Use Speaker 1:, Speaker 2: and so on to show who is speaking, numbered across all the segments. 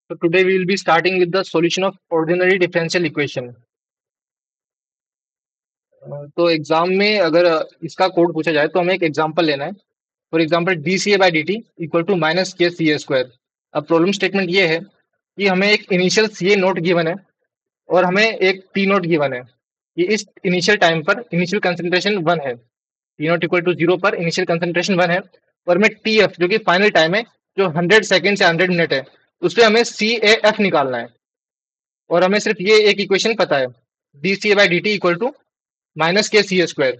Speaker 1: So today we will be starting with the solution of ordinary differential equation. तो exam में अगर इसका code पूछा जाए तो हमें एक एग्जांपल लेना है. For example D C A by D T equal to minus K C A square. अब प्रॉब्लम स्टेटमेंट ये है कि हमें एक initial C A naught given है और हमें एक टी नोट गिवन है. ये इस इनिशियल टाइम पर इनिशियल कंसंट्रेशन 1 है. टी नोट इक्वल टू 0 पर इनिशियल कंसंट्रेशन 1 है और हमें टी एफ जो कि फाइनल टाइम है, जो 100 सेकेंड से 100 मिनट है, उस पर हमें सी ए एफ निकालना है. और हमें सिर्फ ये एक इक्वेशन पता है, D C A by D T equal to minus K C A square.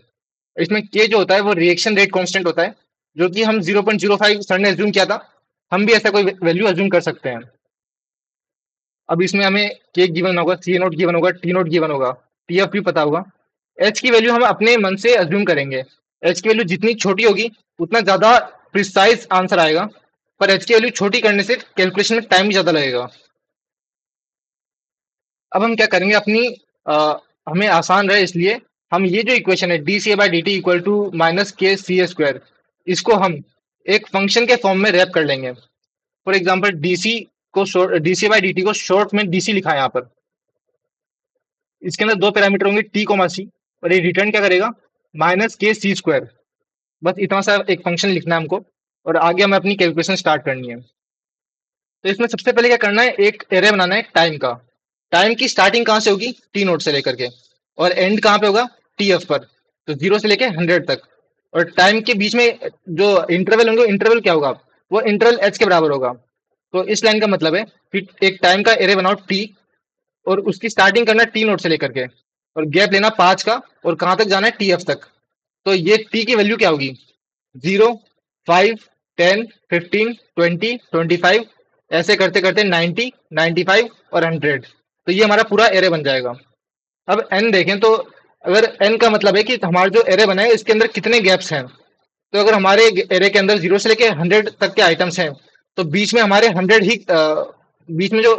Speaker 1: इसमें के जो होता है वो रिएक्शन रेट कांस्टेंट होता है, जो कि हम 0.05 सर ने अज्यूम किया था. हम भी ऐसा कोई वैल्यू अज्यूम कर सकते हैं. अब इसमें हमें के गिवन होगा, सी ए नोट गिवन होगा, टी नोट गिवन होगा, टी एफ भी पता होगा. एच की वैल्यू हम अपने मन से अज्यूम करेंगे. एच की वैल्यू जितनी छोटी होगी उतना ज्यादा प्रिसाइज आंसर आएगा, पर एच की वैल्यू छोटी करने से कैलकुलेशन में टाइम भी ज्यादा लगेगा. अब हम क्या करेंगे, अपनी हमें आसान रहे इसलिए हम ये जो इक्वेशन है D C A by D T equal to minus K C A square, इसको हम एक फंक्शन के फॉर्म में रैप कर लेंगे. फॉर एग्जाम्पल डीसी को D C by D T को शॉर्ट में डीसी लिखा है यहाँ पर. इसके अंदर दो पैरामीटर होंगे टी कोमा सी, और ये रिटर्न क्या करेगा, माइनस के सी स्क्वायर. बस इतना सा एक फंक्शन लिखना है हमको और आगे हमें अपनी कैलकुलेशन स्टार्ट करनी है. तो इसमें सबसे पहले क्या करना है, एक एरे बनाना है टाइम का. टाइम की स्टार्टिंग कहाँ से होगी, टी नोट से लेकर के, और एंड कहाँ पे होगा, टी एफ पर. तो 0 से लेके 100 तक. और टाइम के बीच में जो इंटरवल होंगे, इंटरवल क्या होगा, वो इंटरवल एच के बराबर होगा. तो इस लाइन का मतलब है कि एक टाइम का एरे बनाओ टी, और उसकी स्टार्टिंग करना टी नोट से लेकर के, और गैप लेना 5 का, और कहाँ तक जाना है, टी एफ तक. तो ये टी की वैल्यू क्या होगी, 0, 5, 10, 15, 20, 25, ऐसे करते करते 90, 95 और 100. तो ये हमारा पूरा एरे बन जाएगा. अब एन देखें तो अगर एन का मतलब है कि हमारा जो एरे बना है इसके अंदर कितने गैप्स हैं. तो अगर हमारे एरे के अंदर 0 से लेके 100 तक के आइटम्स हैं, तो बीच में हमारे 100 ही बीच में जो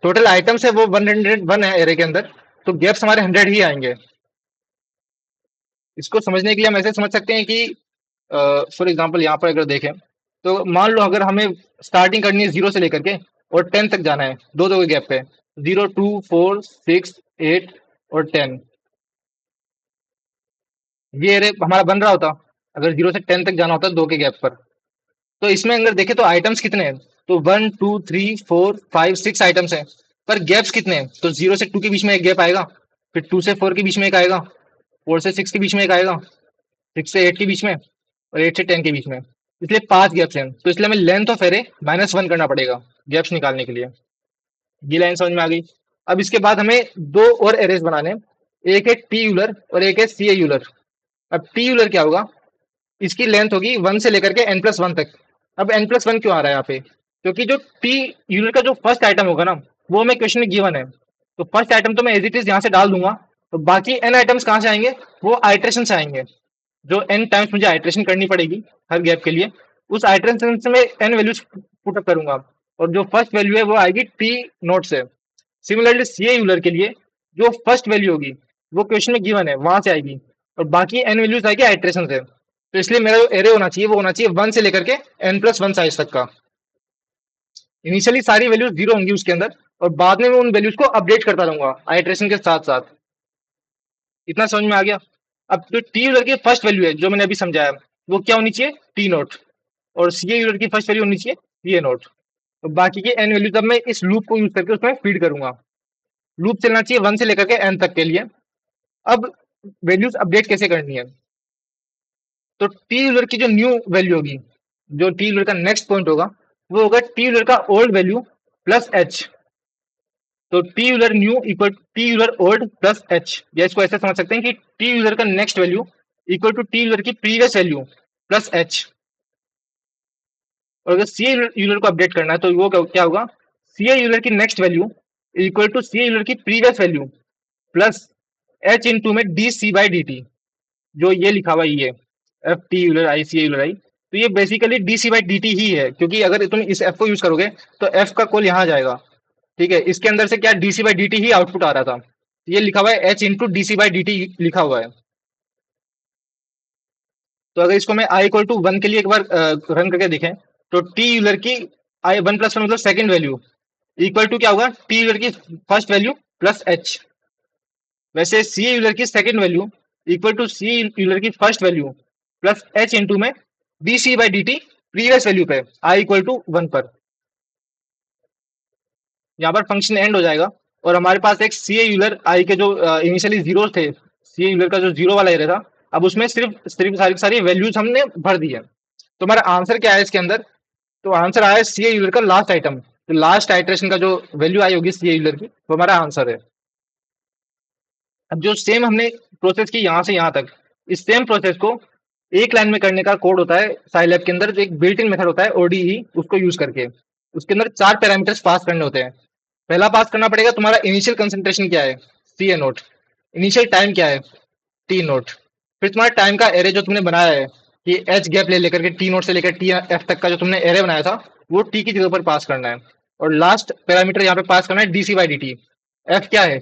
Speaker 1: टोटल आइटम्स है वो 101 है एरे के अंदर, तो गैप्स हमारे 100 ही आएंगे. इसको समझने के लिए हम ऐसे समझ सकते हैं कि फॉर एग्जाम्पल यहाँ पर अगर देखें तो मान लो अगर हमें स्टार्टिंग करनी है 0 से लेकर के और 10 तक जाना है, दो दो के गैप पे, 0, 2, 4, 6, 8 और 10. ये एरे हमारा बन रहा होता अगर 0 से 10 तक जाना होता दो के गैप पर. तो इसमें अगर देखें तो आइटम्स कितने हैं, तो 1, 2, 3, 4, 5, 6 आइटम्स हैं, पर गैप्स कितने हैं, तो 0 से 2 के बीच में एक गैप आएगा, फिर 2 से 4 के बीच में एक आएगा, 4 से 6 के बीच में एक आएगा, 6 से 8 के बीच में, और 8 से 10 के बीच में. इसलिए 5 गैप्स हैं, तो इसलिए हमें लेंथ ऑफ एरे -1 करना पड़ेगा गैप्स निकालने के लिए. ये लाइन समझ में आ गई. अब इसके बाद हमें दो और एरेज बनाने हैं, एक है टी यूलर और एक है सी ए यूलर. अब टी यूलर क्या होगा, इसकी लेंथ होगी 1 से लेकर के n+1 तक. अब n+1 क्यों आ रहा है यहाँ पे, क्योंकि जो टी यूनिट का जो फर्स्ट आइटम होगा ना, वो हमें क्वेश्चन में गिवन है. तो फर्स्ट आइटम तो मैं एज इट इज यहाँ से डाल दूंगा, तो बाकी एन आइटम्स कहाँ से आएंगे, वो आइट्रेशन से आएंगे. जो एन टाइम्स मुझे आइट्रेशन करनी पड़ेगी हर गैप के लिए, उस आइट्रेशन से मैं एन वैल्यूज पुटअप करूंगा, और जो फर्स्ट वैल्यू है वो आएगी टी नोट से. सिमिलरली सी ए यूलर के लिए जो फर्स्ट वैल्यू होगी वो क्वेश्चन में गिवन है वहां से आएगी, और बाकी एन वैल्यूज आएगी आइट्रेशन से. तो इसलिए मेरा जो एरे होना चाहिए वो होना चाहिए 1 से लेकर के n+1 साइज तक का. इनिशियली सारी वैल्यूज 0 होंगी उसके अंदर, और बाद में मैं उन वैल्यूज को अपडेट करता रहूंगा आइट्रेशन के साथ साथ. इतना समझ में आ गया. अब जो टी यूलर की फर्स्ट वैल्यू है जो मैंने अभी समझाया, वो क्या होनी चाहिए, टी नोट, और सी ए यूलर की फर्स्ट वैल्यू होनी चाहिए सी ए नोट. तो बाकी के एन वैल्यूज अब मैं इस लूप को यूज करके उसमें फीड करूंगा. लूप चलना चाहिए 1 से लेकर के एन तक के लिए. अब वैल्यूज अपडेट कैसे करनी है, तो टी यूलर की जो न्यू वैल्यू होगी, जो टी यूलर का नेक्स्ट पॉइंट होगा, वो होगा टी यूलर का ओल्ड वैल्यू प्लस एच. तो T Euler new equal T Euler old plus H, या इसको ऐसे समझ सकते हैं कि टी यूलर का next value equal to T Euler की प्रीवियस वैल्यू प्लस एच. और अगर सी यूलर को अपडेट करना है तो वो क्या होगा, सी यूलर की next value equal to C Euler की previous value plus H into में D C by D T, जो ये लिखा हुआ ये F T Euler I C Euler I. तो ये basically D C by D T ही है, क्योंकि अगर तुम इस एफ को यूज करोगे तो एफ का कॉल यहाँ जाएगा. ठीक है, इसके अंदर से क्या D C by D T ही आउटपुट आ रहा था. ये लिखा हुआ है H into D C by D T लिखा हुआ है. तो अगर इसको मैं आई इक्वल टू 1 के लिए एक बार रन करके देखें, तो टी यूलर की आई 1+1 मतलब सेकंड वैल्यू इक्वल टू क्या होगा, टी यूलर की फर्स्ट वैल्यू प्लस एच। वैसे सी यूलर की second value equal to C Euler की first value plus H into में D C by D T previous value पे आई इक्वल टू 1 पर। यहाँ पर फंक्शन एंड हो जाएगा और हमारे पास एक सी यूलर आई के जो इनिशियली जीरो थे, सी यूलर का जो जीरो वाला एरे था, अब उसमें सिर्फ सिर्फ सारी सारी वैल्यूज हमने भर दी है। तो हमारा आंसर क्या है इसके अंदर, तो आंसर आया सी यूलर का लास्ट आइटम। तो लास्ट आइटरेशन का जो वैल्यू आई होगी सी यूलर की, वो हमारा आंसर है। अब जो सेम हमने प्रोसेस की यहाँ से यहाँ तक, इस सेम प्रोसेस को एक लाइन में करने का कोड होता है साइलैब के अंदर, जो एक बिल्ट इन मेथड होता है ओडीई, उसको यूज करके उसके अंदर 4 पैरामीटर्स पास करने होते हैं। पहला पास करना पड़ेगा तुम्हारा इनिशियल कंसंट्रेशन क्या है, सी ए नोट। इनिशियल टाइम क्या है, टी नोट। फिर तुम्हारा टाइम का एरे जो तुमने बनाया है कि एच गैप ले लेकर के टी नोट से लेकर टी एफ तक का जो तुमने एरे बनाया था, वो टी की जगह पर पास करना है। और लास्ट पैरामीटर यहाँ पे पास करना है D C by D T. F क्या है,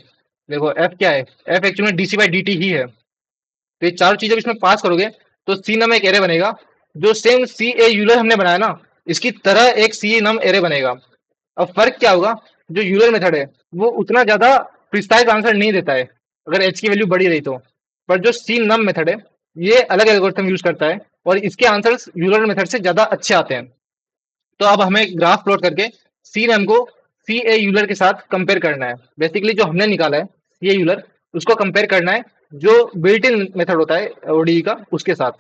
Speaker 1: देखो एफ क्या है, F actually D C by D T ही है। तो ये चारों चीजें इसमें पास करोगे तो सी नम एक एरे बनेगा, जो सेम सी ए यूलर हमने बनाया ना, इसकी तरह एक सी नम एरे बनेगा। अब फर्क क्या होगा, जो यूलर मेथड है वो उतना ज्यादा प्रिसाइज आंसर नहीं देता है अगर एच की वैल्यू बड़ी रही तो, पर जो सी नम मेथड है ये अलग एल्गोरिथम यूज करता है और इसके आंसर्स यूलर मेथड से ज्यादा अच्छे आते हैं। तो अब हमें ग्राफ प्लॉट करके सी नम को सी ए यूलर के साथ कंपेयर करना है। बेसिकली जो हमने निकाला है सी ए यूलर, उसको कंपेयर करना है जो बिल्ट इन मेथड होता है ओडीई का, उसके साथ।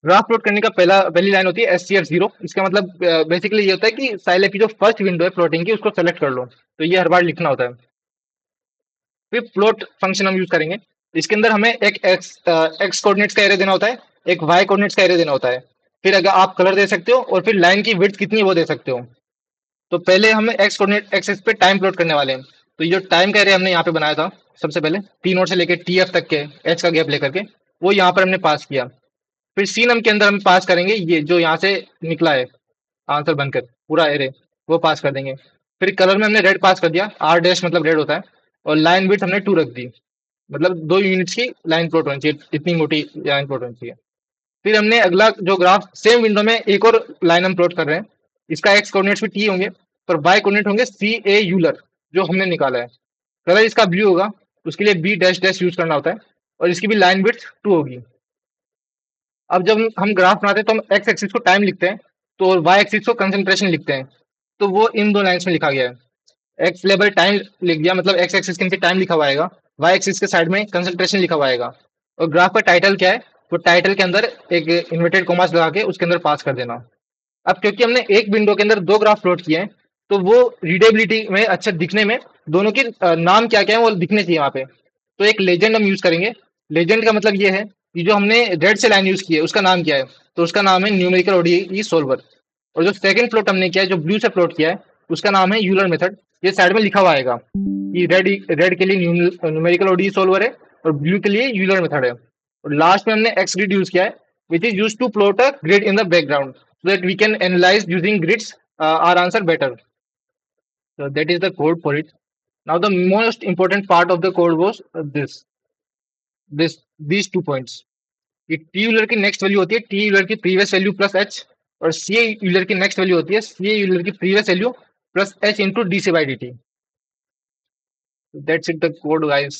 Speaker 1: ग्राफ प्लॉट करने का पहली लाइन होती है एस सी एफ जीरो। इसका मतलब बेसिकली ये होता है कि साइलैब की जो फर्स्ट विंडो है प्लॉटिंग की, उसको सेलेक्ट कर लो। तो ये हर बार लिखना होता है। फिर प्लॉट फंक्शन हम यूज करेंगे। इसके अंदर हमें एक एक्स कोऑर्डिनेट्स का एरे देना होता है, एक वाई कोऑर्डिनेट्स का एरे देना होता है। फिर अगर आप कलर दे सकते हो और फिर लाइन की विड्थ कितनी है वो दे सकते हो। तो पहले हम एक्स कोऑर्डिनेट एक्सिस पे टाइम प्लॉट करने वाले हैं। तो ये जो टाइम का एरे हमने यहाँ पे बनाया था, सबसे पहले टी नोट से लेकर टी एफ तक के एच का गैप लेकर के, वो यहाँ पर हमने पास किया। फिर सी नम के अंदर हम पास करेंगे ये जो यहाँ से निकला है आंसर बनकर पूरा एरे, वो पास कर देंगे। फिर कलर में हमने रेड पास कर दिया, आर डैश मतलब रेड होता है। और लाइन विड्थ हमने 2 रख दी, मतलब 2 यूनिट्स की लाइन प्लॉट होनी चाहिए, इतनी मोटी लाइन प्लॉट होनी चाहिए। फिर हमने अगला जो ग्राफ सेम विंडो में एक और लाइन हम प्लॉट कर रहे हैं। इसका एक्स कोऑर्डिनेट्स भी टी होंगे, पर वाई कोऑर्डिनेट होंगे सी ए यूलर जो हमने निकाला है। कलर इसका ब्लू होगा, उसके लिए बी डैश डैश यूज करना होता है और इसकी भी लाइन विड्थ 2 होगी। अब जब हम ग्राफ बनाते हैं तो हम एक्स एक्सिस को टाइम लिखते हैं, तो और वाई एक्सिस को कंसंट्रेशन लिखते हैं। तो वो इन दो लाइन्स में लिखा गया है। एक्स लेवल टाइम लिख दिया, मतलब एक्स एक्सिस के नीचे टाइम लिखा हुआ आएगा, वाई एक्सिस के साइड में कंसंट्रेशन लिखा हुआ आएगा। और ग्राफ का टाइटल क्या है, वो टाइटल के अंदर एक इन्वर्टेड कॉमास लगा के उसके अंदर पास कर देना। अब क्योंकि हमने एक विंडो के अंदर 2 ग्राफ प्लॉट किए हैं, तो वो रीडेबिलिटी में अच्छा दिखने में दोनों के नाम क्या क्या है वो दिखने चाहिए वहां पे। तो एक लेजेंड हम यूज करेंगे। लेजेंड का मतलब ये है कि जो हमने रेड से लाइन यूज की है उसका नाम क्या है, तो उसका नाम है न्यूमेरिकल ओडीई सोल्वर। और जो सेकंड प्लॉट हमने किया है जो ब्लू से प्लॉट किया है, उसका नाम है यूलर मेथड। ये साइड में लिखा हुआ आएगा कि रेड रेड के लिए न्यूमेरिकल ओडीई सोल्वर है और ब्लू के लिए यूलर मेथड है। और लास्ट में हमने एक्स ग्रिड यूज किया है, which is used to plot a grid in the background so that we can analyze using grids our answer better. So that is the code for it. Now the most important part of the code was these 2 points. कि T Euler की next value होती है T Euler की previous value plus H, और C Euler की next value होती है C Euler की previous value plus H into D C by D T. That's it the code guys.